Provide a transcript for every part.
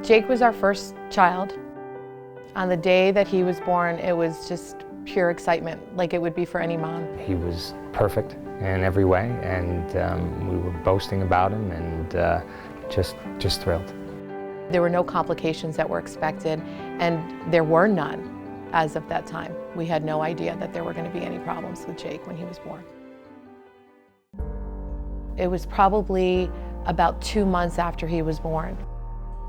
Jake was our first child. On the day that he was born, it was just pure excitement, like it would be for any mom. He was perfect in every way, and we were boasting about him and just thrilled. There were no complications that were expected, and there were none as of that time. We had no idea that there were going to be any problems with Jake when he was born. It was probably about 2 months after he was born.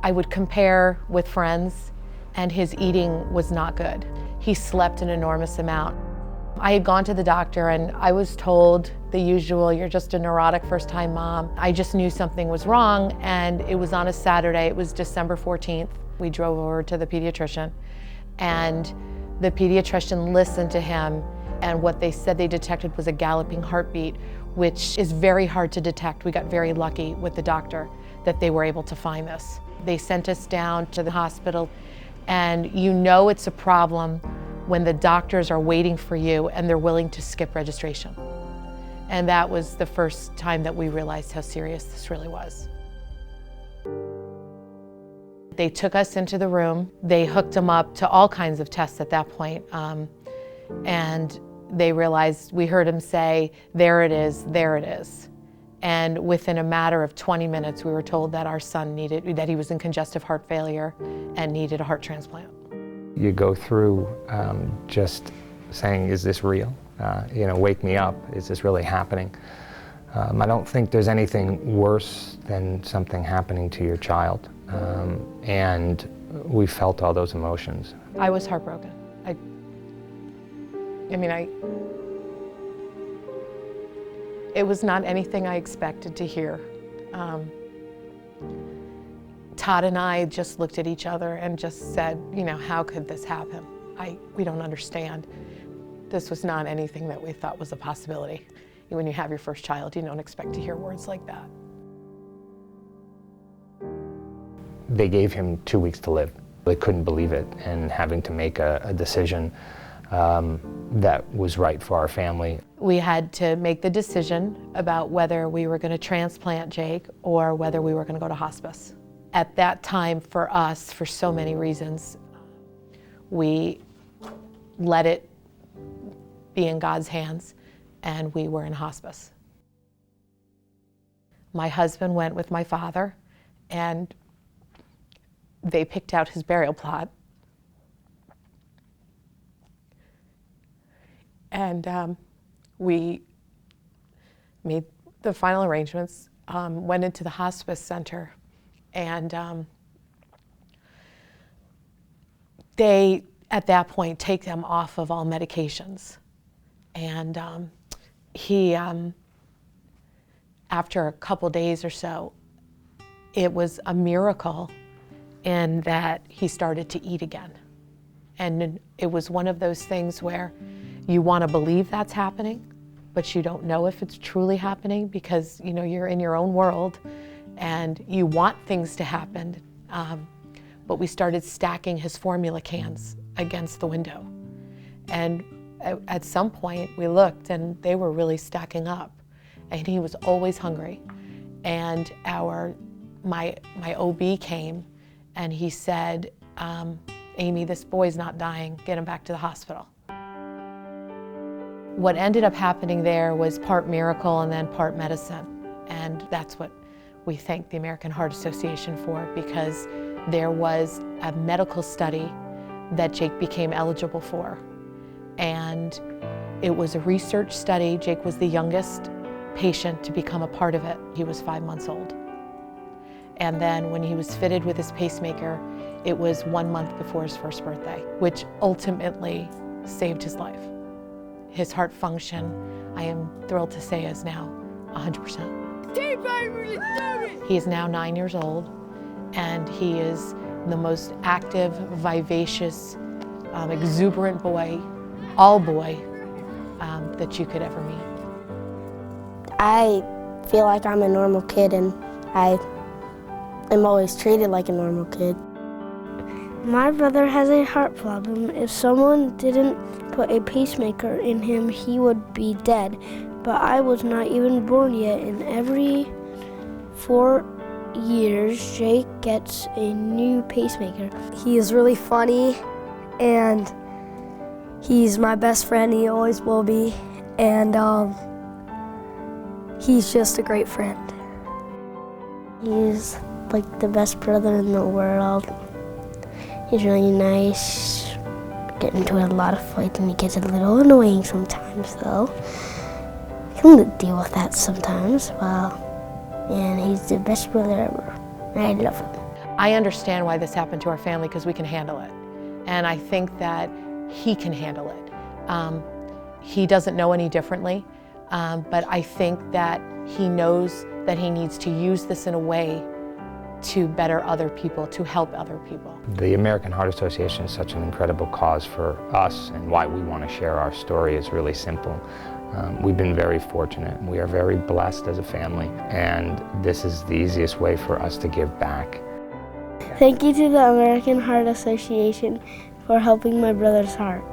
I would compare with friends, and his eating was not good. He slept an enormous amount. I had gone to the doctor and I was told the usual, you're just a neurotic first-time mom. I just knew something was wrong, and it was on a Saturday. It was December 14th. We drove over to the pediatrician, and the pediatrician listened to him, and what they said they detected was a galloping heartbeat, which is very hard to detect. We got very lucky with the doctor that they were able to find this. They sent us down to the hospital, and you know it's a problem when the doctors are waiting for you and they're willing to skip registration. And that was the first time that we realized how serious this really was. They took us into the room. They hooked him up to all kinds of tests at that point. And they realized, we heard him say, there it is, there it is. And within a matter of 20 minutes, we were told that our son that he was in congestive heart failure and needed a heart transplant. You go through just saying, is this real? Wake me up, is this really happening? I don't think there's anything worse than something happening to your child. And we felt all those emotions. I was heartbroken. It was not anything I expected to hear. Todd and I just looked at each other and just said, how could this happen? We don't understand. This was not anything that we thought was a possibility. When you have your first child, you don't expect to hear words like that. They gave him 2 weeks to live. They couldn't believe it, and having to make a decision that was right for our family. We had to make the decision about whether we were going to transplant Jake or whether we were going to go to hospice. At that time, for us, for so many reasons, we let it be in God's hands, and we were in hospice. My husband went with my father, and they picked out his burial plot. And we made the final arrangements, went into the hospice center, and they, at that point, take them off of all medications. And he, after a couple days or so, it was a miracle in that he started to eat again. And it was one of those things where you want to believe that's happening, but you don't know if it's truly happening because you're in your own world and you want things to happen. But we started stacking his formula cans against the window. And at some point we looked and they were really stacking up, and he was always hungry. And my OB came and he said, Amy, this boy's not dying, get him back to the hospital. What ended up happening there was part miracle and then part medicine. And that's what we thank the American Heart Association for, because there was a medical study that Jake became eligible for. And it was a research study. Jake was the youngest patient to become a part of it. He was 5 months old. And then when he was fitted with his pacemaker, it was 1 month before his first birthday, which ultimately saved his life. His heart function, I am thrilled to say, is now 100%. He is now 9 years old, and he is the most active, vivacious, exuberant boy, all boy, that you could ever meet. I feel like I'm a normal kid, and I am always treated like a normal kid. My brother has a heart problem. If someone didn't put a pacemaker in him, he would be dead. But I was not even born yet, and every 4 years, Jake gets a new pacemaker. He is really funny, and he's my best friend. He always will be, and he's just a great friend. He's like the best brother in the world. He's really nice. Get into a lot of fights and he gets a little annoying sometimes though. I can deal with that sometimes. Well, and he's the best brother ever. And I love him. I understand why this happened to our family because we can handle it. And I think that he can handle it. He doesn't know any differently, but I think that he knows that he needs to use this in a way to better other people, to help other people. The American Heart Association is such an incredible cause for us, and why we want to share our story is really simple. We've been very fortunate. We are very blessed as a family, and this is the easiest way for us to give back. Thank you to the American Heart Association for helping my brother's heart.